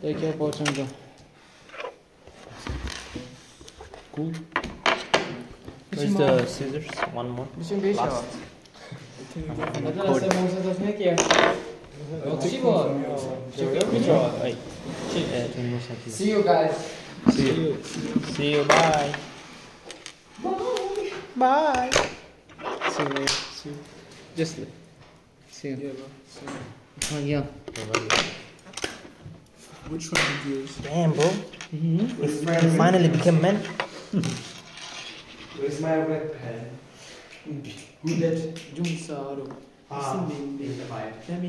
Take your opportunity. Cool. Where's the scissors? One more. Last. See you guys. See you. Bye. Bye. See you. See you. Just see you. Yeah, bro. See you. Oh, yeah. Which one did you use? Damn, bro. He finally became man. Where's my red pen? Who did?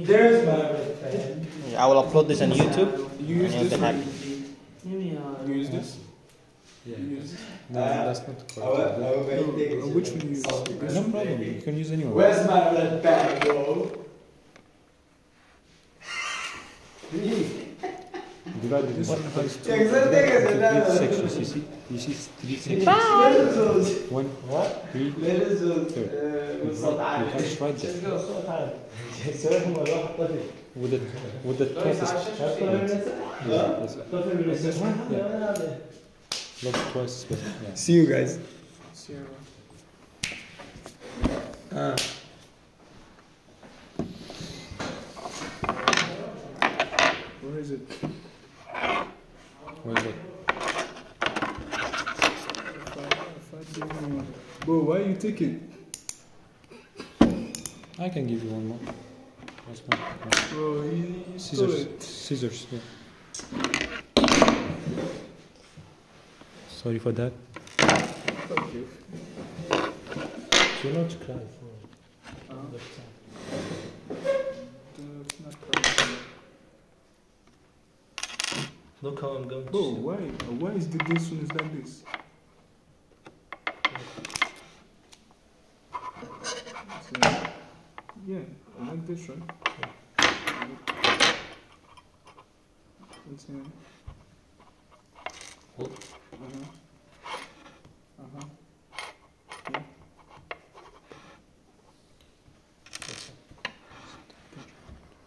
There's my red pen. I will upload this on YouTube. You use and this? you'll be happy. You use this? Yeah. You use this? No, that's not correct. Which one you use? No problem. You can use anyone. Where's my red pen, bro? Divide this one by three sections. You see three sections. One, three, third. You can try that. With the toughest. Not twice. Yeah. See you guys. See you, bro. Where is it? What is it? Bro, why you take it? I can give you one more. That's fine. Bro, you stole Scissors. it. Scissors. Yeah. Sorry for that. Fuck you. Do not cry for Do not cry. Look how I'm going Bro, why is this one is like this? So, yeah, I like this one. What's in?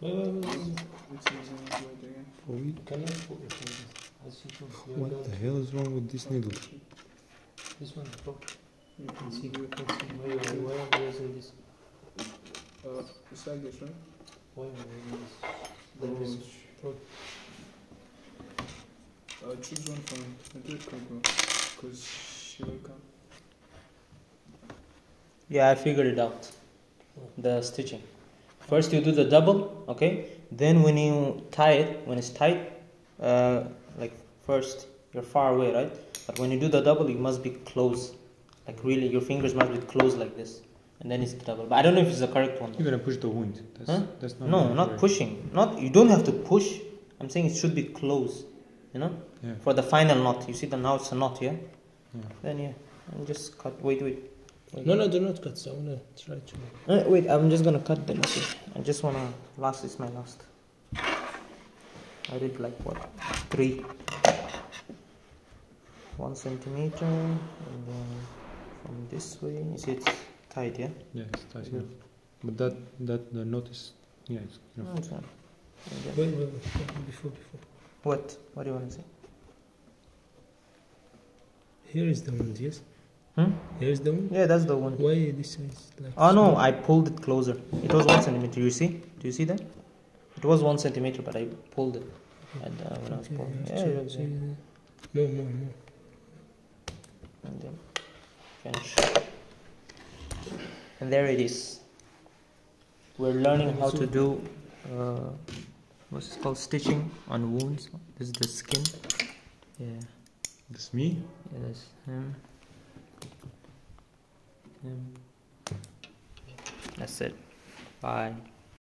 Yeah. What's again? What the hell is wrong with this needle? This one, bro. You can see where are you using this? It's like this, right? Why are you using this? Bro, Like this. choose one for me. I do it quick, bro. Because she will come. Yeah, I figured it out. The stitching. First you do the double, okay? Then when you tie it, when it's tight, like first you're far away, right? But when you do the double, you must be close. Like really, your fingers must be close like this. And then it's the double. But I don't know if it's the correct one. You're gonna push the wound. That's not. No, not pushing. You don't have to push. I'm saying it should be close. You know? Yeah. For the final knot. You see that now it's a knot, yeah? Yeah. Then yeah. And just cut. Wait. No, do not cut. So I wanna try to. Wait, I'm just gonna cut them. Okay. I just wanna. Last is my last. I did like what? 3. 1 centimeter, and then from this way. You see, it's tight, yeah. Yeah, it's tight. Yeah. But that the knot is it's No, it's fine. And then- Wait. Before. What? What do you wanna say? Here is the wound, yes? Hmm? Here is the wound? Yeah, that's the one. Why this is like... Oh no, I pulled it closer. It was 1 centimeter. You see? Do you see that? It was 1 centimeter, but I pulled it. And when I was pulling, More. and then finish. And there it is. We're learning how to do what's it called, stitching on wounds. This is the skin. Yeah. This me? Yeah, that's him. That's it. Bye.